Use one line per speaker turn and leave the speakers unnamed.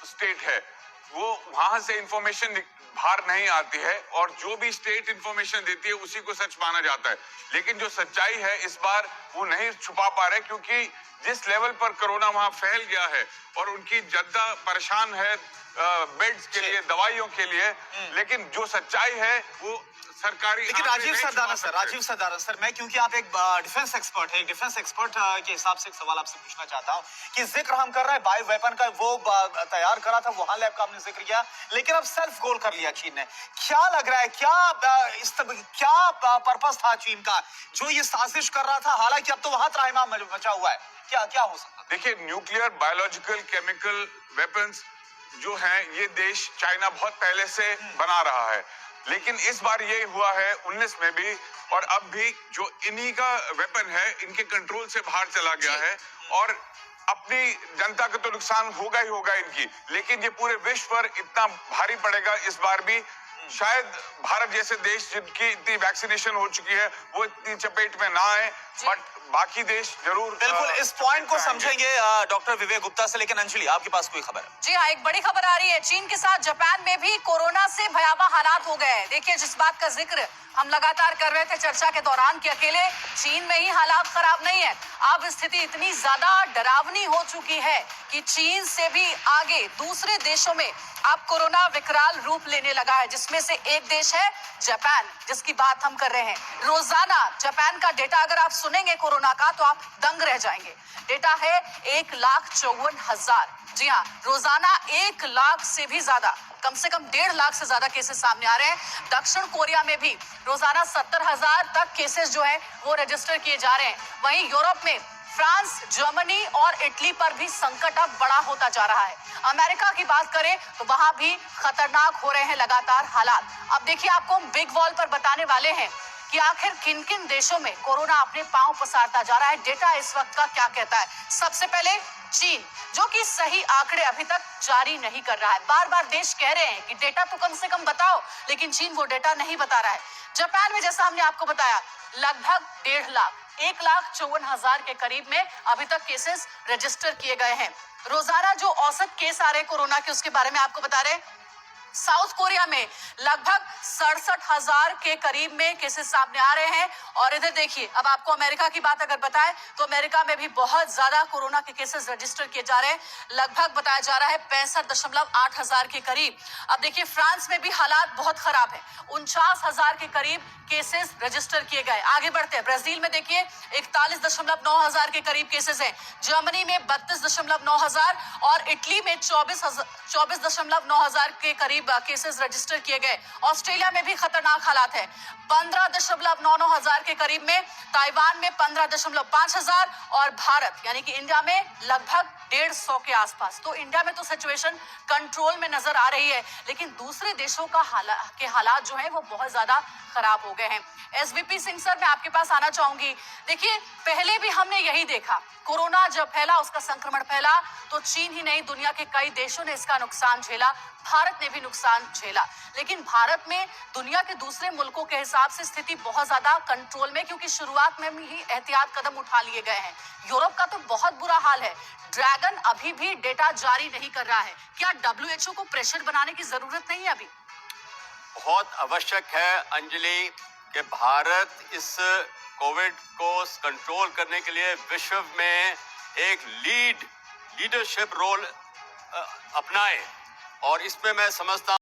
State है वो वहां से इंफॉर्मेशन बाहर नहीं आती है, और जो भी स्टेट इंफॉर्मेशन देती है उसी को सच माना जाता है। लेकिन जो सच्चाई है इस बार वो नहीं छुपा पा रहे, क्योंकि जिस लेवल पर कोरोना वहां फैल गया है और उनकी जनता परेशान है बेड्स के लिए, दवाइयों के लिए, लेकिन जो सच्चाई है वो सरकारी।
लेकिन राजीव सरदारन सर, मैं क्योंकि आप एक डिफेंस एक्सपर्ट है, एक डिफेंस एक्सपर्ट के हिसाब से एक सवाल आपसे पूछना चाहता हूं कि जिक्र हम कर रहे हैं बायो वेपन का, वो तैयार करा था वुहान लैब का, आपने जिक्र किया, लेकिन अब सेल्फ गोल कर लिया चीन ने। क्या लग रहा है, क्या पर्पस था चीन का जो ये साजिश कर रहा था, हालांकि अब तो वहां त्राहिमाम मचा हुआ है, क्या हो सकता है?
देखिए, न्यूक्लियर, बायोलॉजिकल, केमिकल वेपन्स जो हैं ये देश चाइना बहुत पहले से बना रहा है, लेकिन इस बार ये हुआ है 19 में भी, और अब भी जो इन्हीं का वेपन है इनके कंट्रोल से बाहर चला गया है, और अपनी जनता को तो नुकसान होगा ही होगा इनकी, लेकिन ये पूरे विश्व पर इतना भारी पड़ेगा इस बार भी। शायद भारत जैसे देश जिनकी इतनी वैक्सीनेशन हो चुकी है वो इतनी चपेट में ना आए, बट बाकी देश जरूर।
बिल्कुल इस पॉइंट को समझेंगे डॉक्टर विवेक गुप्ता से, लेकिन अंजलि आपके पास कोई खबर है?
जी हाँ, एक बड़ी खबर आ रही है। चीन के साथ जापान में भी कोरोना से भयावह हालात हो गए। देखिए, जिस बात का जिक्र हम लगातार कर रहे थे चर्चा के दौरान कि अकेले चीन में ही हालात खराब नहीं है, अब स्थिति इतनी ज्यादा डरावनी हो चुकी है कि चीन से भी आगे दूसरे देशों में अब कोरोना विकराल रूप लेने लगा है, जिसमें से एक देश है जापान, जिसकी बात हम कर रहे हैं। रोजाना जापान का डेटा अगर आप सुनेंगे कोरोना का तो आप दंग रह जाएंगे। डेटा है 1,54,000। जी हाँ, रोजाना 1 लाख से भी ज्यादा, कम से कम 1.5 लाख से ज्यादा केसेस सामने आ रहे हैं। दक्षिण कोरिया में भी रोजाना 70,000 तक केसेस जो है वो रजिस्टर किए जा रहे हैं। वहीं यूरोप में फ्रांस, जर्मनी और इटली पर भी संकट अब बड़ा होता जा रहा है। अमेरिका की बात करें तो वहां भी खतरनाक हो रहे हैं लगातार हालात। अब देखिए, आपको हम बिग वॉल पर बताने वाले हैं कि आखिर किन किन देशों में कोरोना अपने पांव पसारता जा रहा है। डेटा इस वक्त का क्या कहता है? सबसे पहले चीन, जो कि सही आंकड़े अभी तक जारी नहीं कर रहा है। बार बार देश कह रहे हैं कि डेटा तो कम से कम बताओ, लेकिन चीन वो डेटा नहीं बता रहा है। जापान में जैसा हमने आपको बताया, लगभग 1.5 लाख, 1,54,000 के करीब में अभी तक केसेस रजिस्टर किए गए हैं। रोजाना जो औसत केस आ रहे हैं कोरोना के, उसके बारे में आपको बता रहे हैं। साउथ कोरिया में लगभग 67,000 के करीब में केसेस सामने आ रहे हैं। और इधर देखिए, अब आपको अमेरिका की बात अगर बताएं तो अमेरिका में भी बहुत ज्यादा कोरोना के केसेस रजिस्टर किए जा रहे हैं। लगभग बताया जा रहा है 65,800 के करीब। अब देखिए, फ्रांस में भी हालात बहुत खराब है, 49,000 के करीब केसेस रजिस्टर किए गए। आगे बढ़ते हैं, ब्राजील में देखिए 41,900 के करीब केसेस हैं। जर्मनी में 32,900 और इटली में 24,900 के करीब केसेस रजिस्टर किए गए। ऑस्ट्रेलिया में भी खतरनाक हालात है, 15,990 के करीब में। ताइवान में 15,500 और भारत यानी कि इंडिया में लगभग 150 के आसपास। तो इंडिया में तो सिचुएशन कंट्रोल में नजर आ रही है, लेकिन दूसरे देशों का हालात जो है वो बहुत ज्यादा खराब हो गए हैं। एसवीपी सिंह सर, मैं आपके पास आना चाहूंगी। देखिए, पहले भी हमने यही देखा, कोरोना जब फैला, उसका संक्रमण फैला तो चीन ही नहीं दुनिया के कई देशों ने इसका नुकसान झेला, भारत ने भी नुकसान झेला। लेकिन भारत में दुनिया के दूसरे मुल्कों के हिसाब से स्थिति बहुत ज्यादा कंट्रोल में, क्योंकि शुरुआत में ही एहतियात कदम उठा लिए गए हैं। यूरोप का तो बहुत बुरा हाल है। ड्रैगन अभी भी डेटा जारी नहीं कर रहा है। क्या डब्ल्यूएचओ को प्रेशर बनाने की जरूरत नहीं है अभी?
बहुत आवश्यक है अंजलि कि भारत इस कोविड को कंट्रोल करने के लिए विश्व में एक लीडरशिप रोल अपनाए, और इसमें मैं समझता